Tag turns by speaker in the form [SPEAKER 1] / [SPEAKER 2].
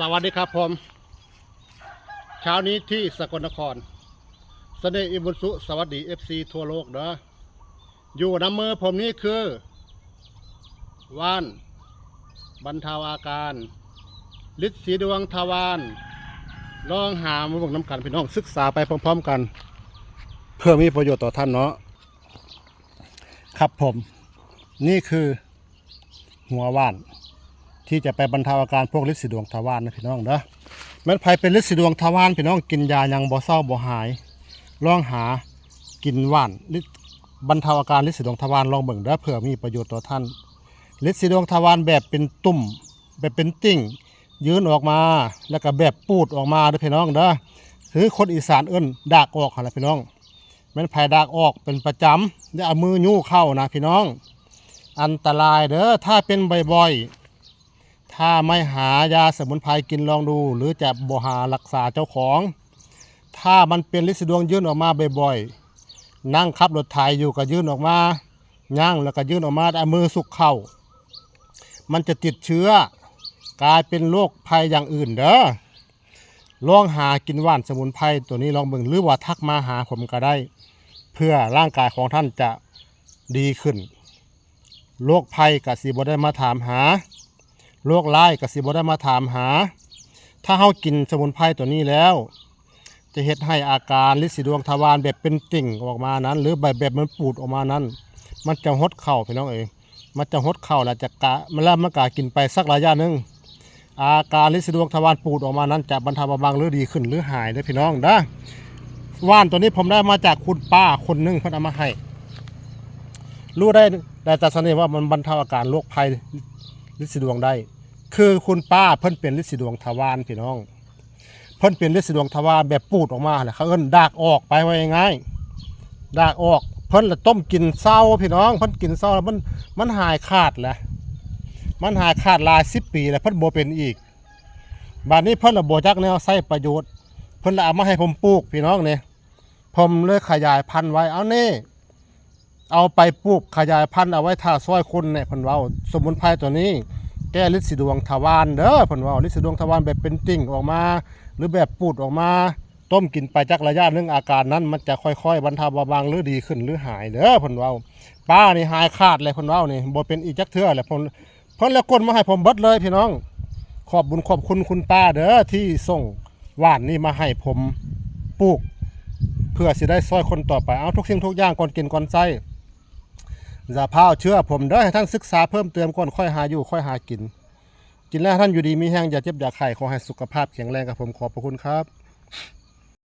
[SPEAKER 1] สวัสดีครับผมเช้านี้ที่สกลนครเสน่ห์อิบุญสุสวัสดีFC ทั่วโลกเด้ออยู่น้ำมือผมนี่คือว่านบรรเทาอาการฤทธิ์สีดวงทวารลองหามาบอกน้ำกันพี่น้องศึกษาไปพร้อมๆกันเพื่อมีประโยชน์ต่อท่านเนาะครับผมนี่คือหัวว่านที่จะไปบรรเทาอาการพวกฤทธิ์สีดวงทวารนะพี่น้องเด้อแม้นไผเป็นฤทธิ์สีดวงทวารพี่น้องกินยายังบ่เศร้าบ่หายลองหากินว่านฤทธิ์บรรเทาอาการฤทธิ์สีดวงทวารลองเบิ่งเด้อเพื่อมีประโยชน์ต่อท่านฤทธิ์สีดวงทวารแบบเป็นตุ่มแบบเป็นติ่งยืนออกมาแล้วก็แบบปูดออกมาเด้อพี่น้องเด้อคือคนอีสานเอิ้นดากออกหั่นล่ะพี่น้องแม้นไผดากออกเป็นประจำอย่าเอามือยู่เข้านะพี่น้องอันตรายเด้อถ้าเป็นบ่อยๆถ้าไม่หายาสมุนไพรกินลองดูหรือจะบ่หารักษาเจ้าของถ้ามันเป็นฤทธิ์สีดวงยื่นออกมาบ่อยๆนั่งขับรถไถอยู่ก็ยื่นออกมาย่างแล้วก็ยื่นออกมาเอามือสุกเข้ามันจะติดเชื้อกลายเป็นโรคภัยอย่างอื่นเด้อลองหากินว่านสมุนไพรตัวนี้ลองเบิ่งหรือว่าทักมาหาผมก็ได้เพื่อร่างกายของท่านจะดีขึ้นโรคภัยก็สิบ่ได้มาถามหาโรคร้ายก็สิบ่ได้มาถามหาถ้าเฮากินสมุนไพรตัวนี้แล้วจะเฮ็ดให้อาการฤทธิ์สีดวงทวารแบบเป็นติ่งออกมานั้นหรือแบบมันปูดออกมานั้นมันจะหดเข้าพี่น้องเอ๋ยมันจะหดเข้าแล้วจะกะมันกะกินไปสักระยะนึงอาการฤทธิ์สีดวงทวารปูดออกมานั้นจะบรรเทาเบาบางหรือดีขึ้นหรือหายได้พี่น้องเด้อว่านตัวนี้ผมได้มาจากคุณป้าคนนึงเพิ่นเอามาให้รู้ได้แต่เสน่ห์ว่ามันบรรเทาอาการโรคภัยฤทธิ์สีดวงได้คือคุณป้าเพิ่นเป็นฤทธิ์สีดวงทวารพี่น้องเพิ่นเป็นฤทธิ์สีดวงทวารแบบปูดออกมาแหละเขาเอิ้นดากออกไปว่าง่ายๆดากออกเพิ่นละต้มกินเศร้าพี่น้องเพิ่นกินเศร้าแล้วมันหายขาดแหละมันหายขาดหลาย10 ปีแล้วเพิ่นบ่เป็นอีกบัดนี้เพิ่นละบ่จักแนวใช้ประโยชน์เพิ่นละเอามาให้ผมปลูกพี่น้องนี่ผมเลยขยายพันธุ์ไว้เอานี่เอาไปปลูกขยายพันธุ์เอาไว้ท่าซอยคนเนี่ยเพิ่นเว้าสมุนไพรตัวนี้แก้ฤทธิ์สีดวงทวารเด้อเพิ่นเว้าฤทธิ์สีดวงทวารแบบเป็นติ่งออกมาหรือแบบปูดออกมาต้มกินไปจักระยะนึงอาการนั้นมันจะค่อยๆบรรเทาเบาบางหรือดีขึ้นหรือหายเด้อเพิ่นเว้าป้านี่หายขาดเลยเพิ่นเว้านี่บ่เป็นอีกจักเทื่อแหละเพิ่นแล้วกดมาให้ผมเบิดเลยพี่น้องขอบบุญขอบคุณคุณป้าเด้อที่ส่งว่านนี่มาให้ผมปลูกเพื่อสิได้ช่วยคนต่อไปเอาทุกสิ่งทุกอย่างก่อนกินก่อนใช้อย่าพาวเชื่อผมเด้อให้ท่านศึกษาเพิ่มเติมก่อนค่อยหาอยู่ค่อยหากินแล้วท่านอยู่ดีมีแห้งอย่าเจ็บอย่าไข้ขอให้สุขภาพแข็งแรงกับผมขอบพระคุณครับ